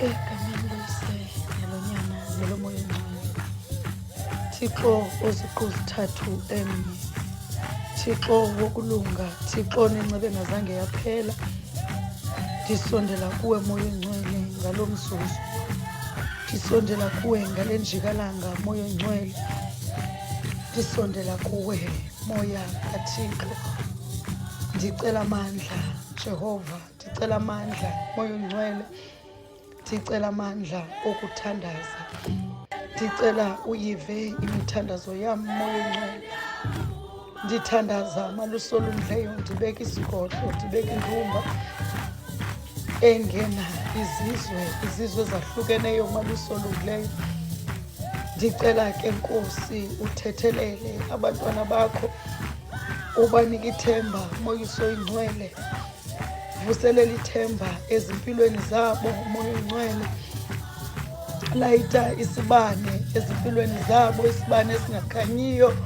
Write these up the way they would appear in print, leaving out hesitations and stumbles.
Egameni nelonyana nelomoya oyingcwele. Thixo oziqu zithathu emnye, Thixo wokulunga, Thixo nenceba engazange yaphela, ndisondela kuwe moya oyingcwele ngalo mzuzu, ndisondela kuwe ngale njikalanga moya oyingcwele, ndisondela kuwe moya kaThixo. Ndicela amandla Jehova, ndicela amandla moya oyingcwele, ndicela amandla okuthandaza, ndicela uyive imithandazo yam moya oyingcwele. Ndithandaza maluso olungileyo, ndibeka isigodlo, ndibeka indumba engena izizwe zahlukeneyo maluso olungileyo. Ndicela ke Nkosi uthethelele abantwana bakho, ubanike ithemba moya oyingcwele, vuselela ithemba ezimpilweni zabo moya oyingcwele. Layita isibane ezimpilweni zabo, isibane esingakhanyiyo.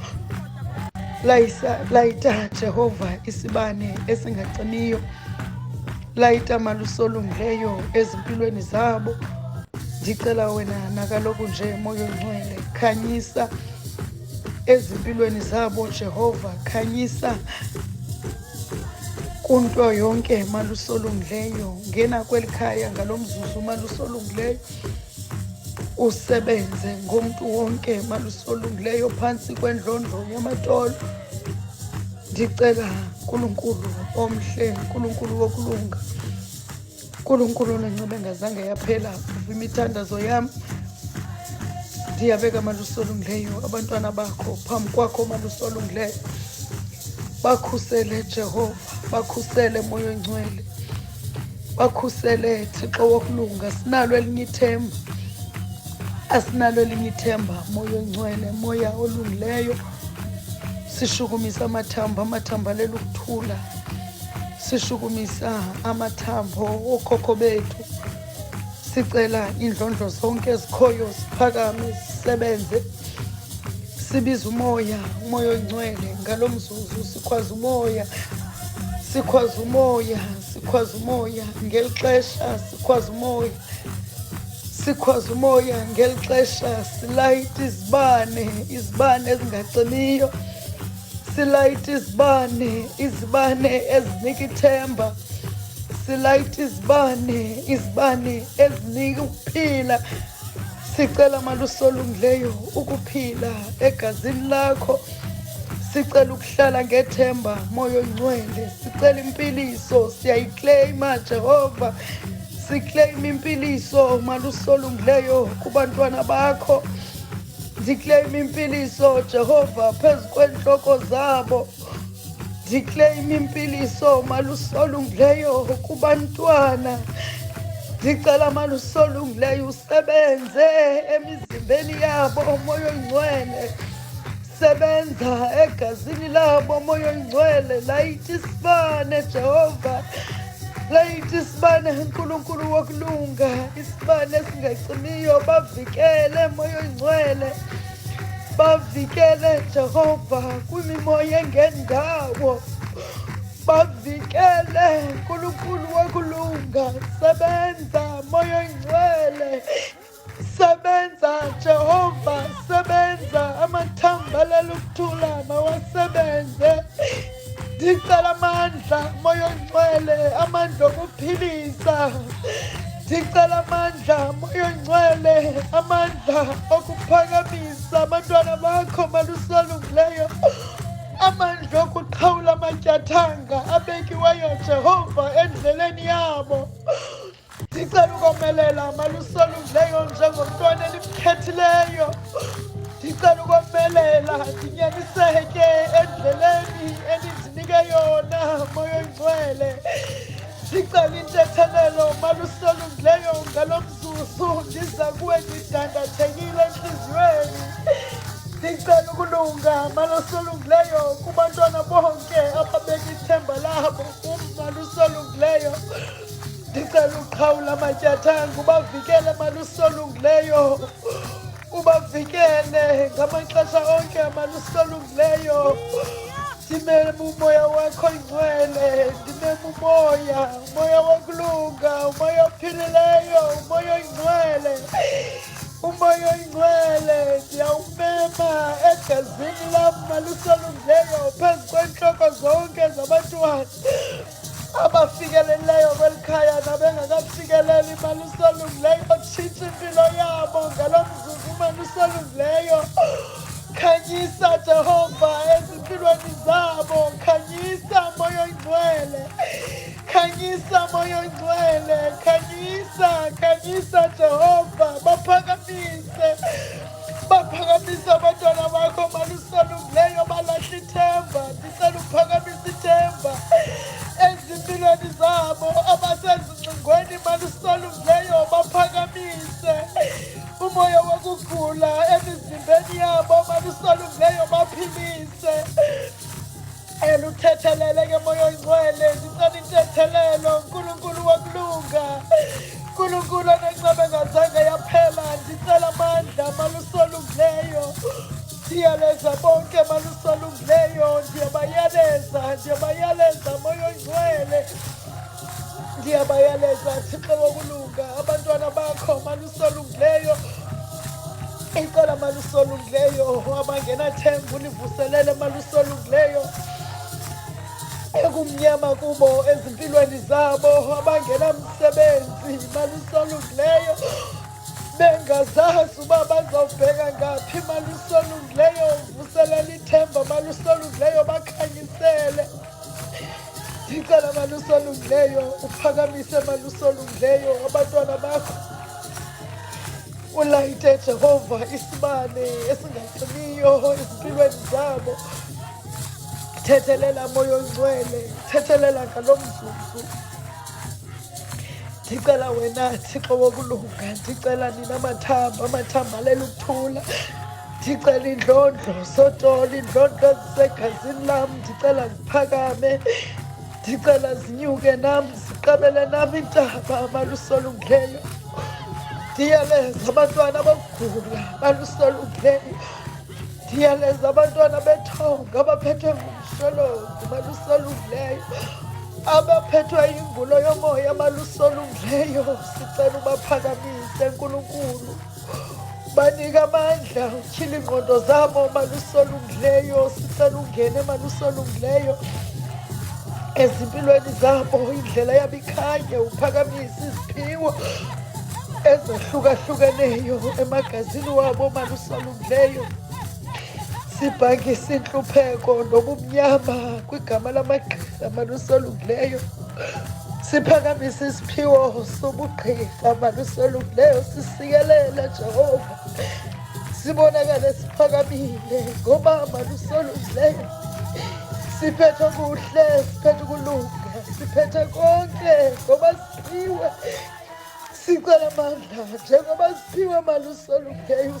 Layita Jehova isibane esingacimiyo, layita maluso olungileyo ezimpilweni zabo. Ndicela wena nakaloku nje moya oyingcwele, khanyisa ezimpilweni zabo Jehova, khanyisa kunto yonke maluso olungileyo. Ngena kweli khaya ngalo mzuzu maluso olungileyo, usebenze ngomntu wonke maluso olungileyo phantsi kwendlondlo yamatolo. Ndicela Nkulunkulu omhle, Nkulunkulu wokulunga, Nkulunkulu nenceba engazange yaphela, uva imithandazo yam. Ndiyabeka maluso olungileyo abantwana bakho phambi kwakho maluso olungileyo. Bakhusele Jehova, bakhusele moya oyingcwele, bakhusele Thixo wokulunga. Sinalo elinye ithemba, asinalo elinye ithemba moya oyingcwele, moya olungileyo. Sishukumisa amathambo alela ukuthula, sishukumisa amathambo okhokho bethu. Sicela indlondlo zonke ezikhoyo ziphakame, zisebenze. Sibiza umoya oyingcwele ngalo mzuzu, sikhwaza umoya, sikhwaza umoya, sikhwaza umoya ngeli xesha, sikhwaza umoya, sikhwaza umoya ngeli xesha. Silayita izibane ezingacimiyo, silayita izibane ezinika ithemba, silayita izibane ezinika ukuphila. Sicela maluso olungileyo ukuphila egazini lakho, sicela ukuhlala ngethemba moya oyingcwele, sicela impiliso, siyayikleyima Jehova, sikleyima impiliso maluso olungileyo kubantwana bakho. Ndikleyima impiliso Jehova phezu kwentloko zabo, ndikleyima impiliso maluso olungileyo kubantwana. Ndicela maluso olungileyo usebenze emizimbeni yabo moya oyingcwele, sebenza egazini labo moya oyingcwele. Layita isibane Jehova, layita isibane Nkulunkulu wokulunga, isibane esingacimiyo. Bavikele moya oyingcwele, bavikele Jehova kwimimoya engendawo, bavikele Nkulunkulu wokulunga. Sebenza moya oyingcwele, sebenza Jehova, sebenza. Amathambo alela ukuthula mawasebenze. Ndicela amandla moya oyingcwele, amandla okuphilisa. Ndicela amandla moya oyingcwele, amandla okuphakamisa abantwana bakho maluso olungileyo, amandla okuqhawula amatyathanga abekiweyo Jehova endleleni yabo. Ndicela ukomelela maluso olungileyo njengomntwana elimkhethileyo. Ndicela ukomelela, ndinyaniseke endleleni endindinike yona moya oyingcwele. Ndicela intethelelo maluso olungileyo ngalo mzuzu, ndiza kuwe ndidandathekile entliziyweni. Ndicela ukulunga maluso olungileyo kubantwana bonke ababeka ithemba labo kum maluso olungileyo. Ndicela uqhawula amatyathanga, ubavikele maluso olungileyo, ubavikele ngamaxesha onke maluso olungileyo. Ndimele umoya wakho oyingcwele, ndimele umoya wokulunga, umoya ophilileyo, umoya umoya oyingcwele ndiyawumema egazini lam malusolungileyo phezu kwentloko zonke zabantwana abafikeleleyo kweli khaya nabengakafikeleli malusolungileyo. Tshintsha impilo yabo ngalo mzuzu malusolungileyo. Khanyisa Jehova ezimpilweni zabo. Khanyisa moya oyingcwele. Khanyisa moya oyingcwele. Khanyisa Jehova. Baphakamise abantwana bakho malusolungileyo balahla ithemba. Ndicela uphakamisa ithemba ezimpilweni zabo. Abasezingcingweni malusolungileyo baphakamise umoya wokugula emizimbeni yabo malusolungileyo baphilise. Eluthethelele ke moya oyingcwele. Ndicela intethelelo uNkulunkulu wokulunga. Nkulunkulu onenceba engazange yaphela. Ndicela amandla malusolungileyo. Ndiyaleza bonke malusolungileyo. Ndiyabayaleza moya oyingcwele. Ndiyabayaleza Thixo wokulunga abantwana bakho malusolungileyo. Icala malusolungileyo abangenathemba ulivuselele malusolungileyo. Ekumnyama kubo ezimpilweni zabo abangenamsebenzi malusolungileyo. Bengazazi uba bazawubheka ngaphi malusolungileyo. Vuselela ithemba malusolungileyo bakhanyisele. Ndicela malusolungileyo uphakamise malusolungileyo abantwana bakho. Ulayite Jehova isibane esingacimiyo ezimpilweni zabo. Thethelela moya oyingcwele. Thethelela ngalo mzuzu. Ndicela wena Thixo wokulunga. Ndicela nina amathamba alela ukuthula. Ndicela indlondlo zotolo, indlondlo zisegazini lam. Ndicela ziphakame. Ndicela zinyuke nam, ziqabele nam intaba malusolungileyo. Ndiyaleza abantwana abagula malusolungileyo. Ndiyaleza abantwana bethonga abaphethwe ngumsholozi malusolungileyo. Abaphethwe yingulo yomoya malusolungileyo. Sicela ubaphakamise Nkulunkulu. Banike amandla utyhile ingqondo zabo malusolungileyo. Sicela ungene malusolungileyo ezimpilweni zabo. Indlela yabo ikhanye uphakamise iziphiwo ezahlukahlukeneyo emagazini wabo malusolungileyo. Sibhangise inhlupheko nobumnyama kwigama lamagqirha malusolungileyo. Siphakamise isiphiwo sobugqirha malusolungileyo. Sisikelele Jehova. Sibonakale siphakamile ngoba malusolungileyo. Siphethe kuhle, siphethe kulunga, siphethe konke ngoba siphiwe. Sicela amandla njengoba siphiwe malusolungileyo.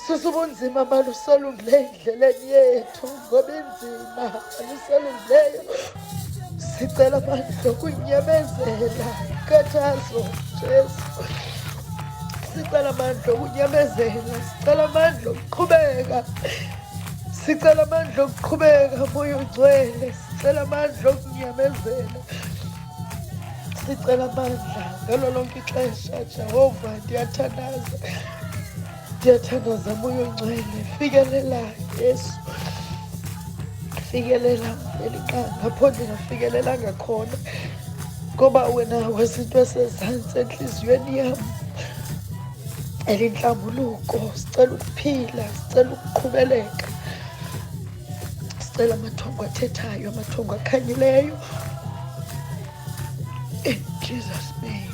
Susa ubunzima malusolungileyo endleleni yethu ngoba inzima malusolungileyo. Sicela amandla okunyamezela inkathazo Jesu. Sicela amandla okunyamezela. Sicela amandla okuqhubeka. Sicela amandla okuqhubeka moya oyingcwele. Sicela amandla okunyamezela. Sicela amandla ngalo lonke ixesha Jehova. Ndiyathandaza moya oyingcwele. Fikelela Yesu. Fikelela eliqanga apho ndingafikelelanga khona ngoba wena wazi into esezantsi entliziyweni yam. Elinhlambuluko. Sicela ukuphila. Sicela ukuqhubeleka. Sicela amathongo athethayo, amathongo akhanyileyo. In Jesus' name.